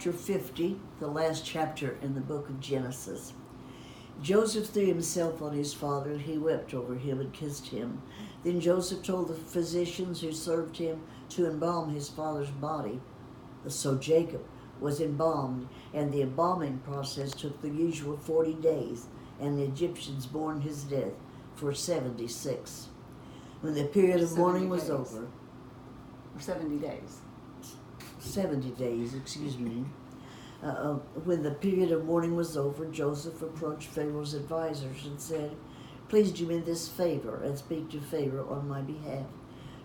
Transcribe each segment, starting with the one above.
chapter 50, the last chapter in the book of Genesis. Joseph threw himself on his father, and he wept over him and kissed him. Then Joseph told the physicians who served him to embalm his father's body. So Jacob was embalmed, and the embalming process took the usual 40 days, and the Egyptians mourned his death for 76. When the period of mourning was over, 70 days. 70 days, excuse me. When the period of mourning was over, Joseph approached Pharaoh's advisors and said, "Please do me this favor and speak to Pharaoh on my behalf.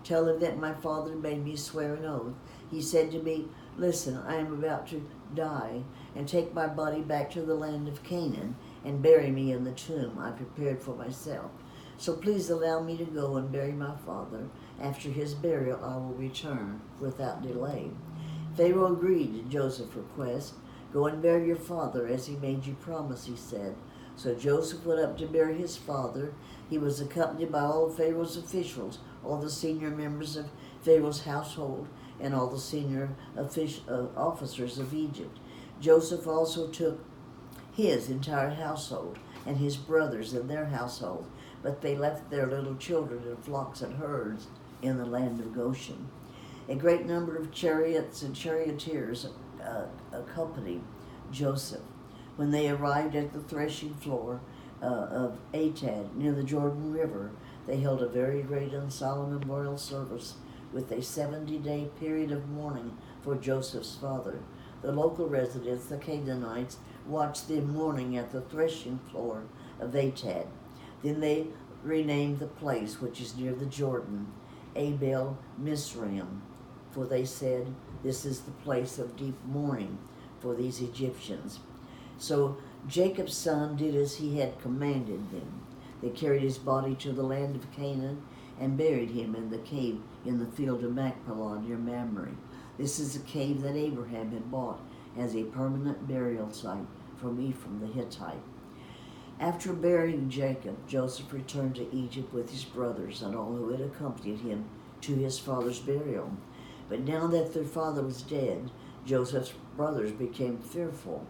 Tell him that my father made me swear an oath. He said to me, 'Listen, I am about to die, and take my body back to the land of Canaan and bury me in the tomb I prepared for myself. So please allow me to go and bury my father. After his burial, I will return without delay.' Pharaoh agreed to Joseph's request. 'Go and bury your father as he made you promise,' he said. So Joseph went up to bury his father. He was accompanied by all of Pharaoh's officials, all the senior members of Pharaoh's household, and all the senior officers of Egypt. Joseph also took his entire household and his brothers and their household, but they left their little children and flocks and herds in the land of Goshen. A great number of chariots and charioteers accompanied Joseph. When they arrived at the threshing floor of Atad near the Jordan River, they held a very great and solemn memorial service with a 70-day period of mourning for Joseph's father. The local residents, the Canaanites, watched them mourning at the threshing floor of Atad. Then they renamed the place, which is near the Jordan, Abel Mizraim, for they said, 'This is the place of deep mourning for these Egyptians.' So Jacob's son did as he had commanded them. They carried his body to the land of Canaan and buried him in the cave in the field of Machpelah near Mamre. This is a cave that Abraham had bought as a permanent burial site from Ephraim the Hittite. After burying Jacob, Joseph returned to Egypt with his brothers and all who had accompanied him to his father's burial. But now that their father was dead, Joseph's brothers became fearful.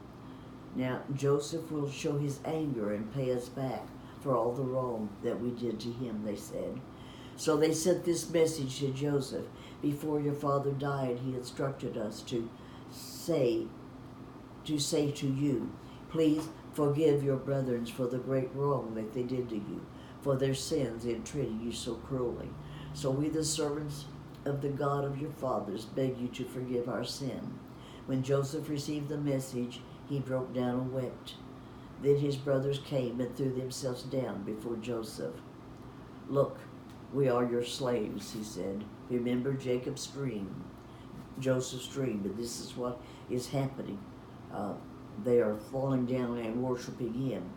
'Now Joseph will show his anger and pay us back for all the wrong that we did to him,' they said. So they sent this message to Joseph: 'Before your father died, he instructed us to say to you, please forgive your brethren for the great wrong that they did to you, for their sins in treating you so cruelly. So we, the servants of the God of your fathers, beg you to forgive our sin.' When Joseph received the message, he broke down and wept. Then his brothers came and threw themselves down before Joseph. 'Look, we are your slaves,' he said. 'Remember Jacob's dream, Joseph's dream, but this is what is happening. They are falling down and worshiping him.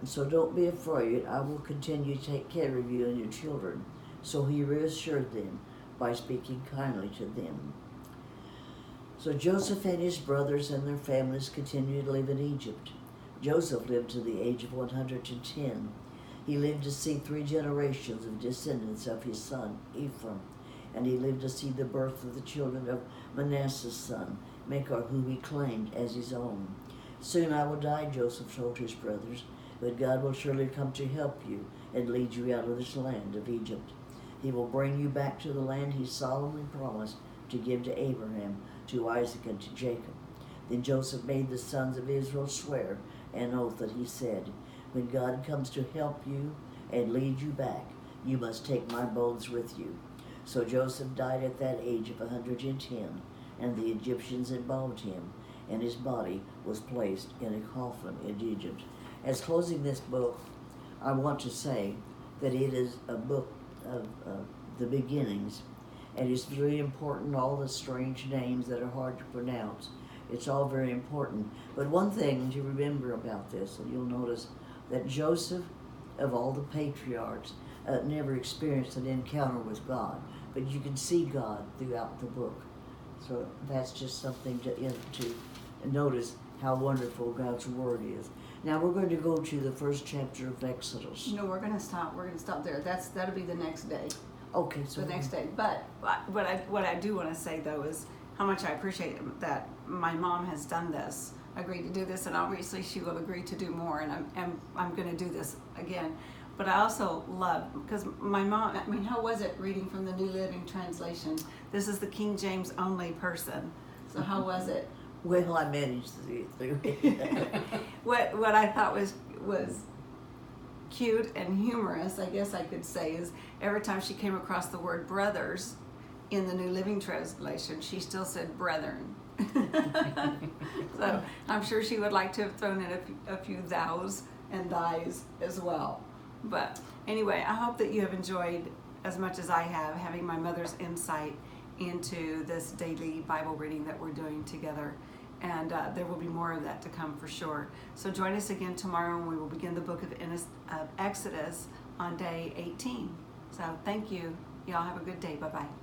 So don't be afraid. I will continue to take care of you and your children.' So he reassured them by speaking kindly to them. So Joseph and his brothers and their families continued to live in Egypt. Joseph lived to the age of 110. He lived to see 3 generations of descendants of his son Ephraim, and he lived to see the birth of the children of Manasseh's son, Machir, whom he claimed as his own. 'Soon I will die,' Joseph told his brothers, 'but God will surely come to help you and lead you out of this land of Egypt. He will bring you back to the land he solemnly promised to give to Abraham, to Isaac, and to Jacob.' Then Joseph made the sons of Israel swear an oath that he said, 'When God comes to help you and lead you back, you must take my bones with you.' So Joseph died at that age of 110, and the Egyptians embalmed him, and his body was placed in a coffin in Egypt." As closing this book, I want to say that it is a book of the beginnings, and it's very important. All the strange names that are hard to pronounce, it's all very important. But one thing to remember about this, and you'll notice that Joseph, of all the patriarchs, never experienced an encounter with God, but you can see God throughout the book. So that's just something to notice how wonderful God's Word is. Now we're going to go to the first chapter of Exodus. No, we're going to stop. We're going to stop there. That'll be the next day. Okay, so the next day. But what I do want to say though is how much I appreciate that my mom has done this, agreed to do this, and obviously she will agree to do more, and I'm going to do this again. But I also love, because my mom, I mean, how was it reading from the New Living Translation? This is the King James only person. So how was it? Well, I managed to do it. What I thought was cute and humorous, I guess I could say, is every time she came across the word brothers in the New Living Translation, she still said brethren. So I'm sure she would like to have thrown in a few thous and thys as well. But anyway, I hope that you have enjoyed as much as I have having my mother's insight into this daily Bible reading that we're doing together. And there will be more of that to come for sure. So join us again tomorrow when we will begin the book of Exodus on day 18. So thank you. Y'all have a good day. Bye-bye.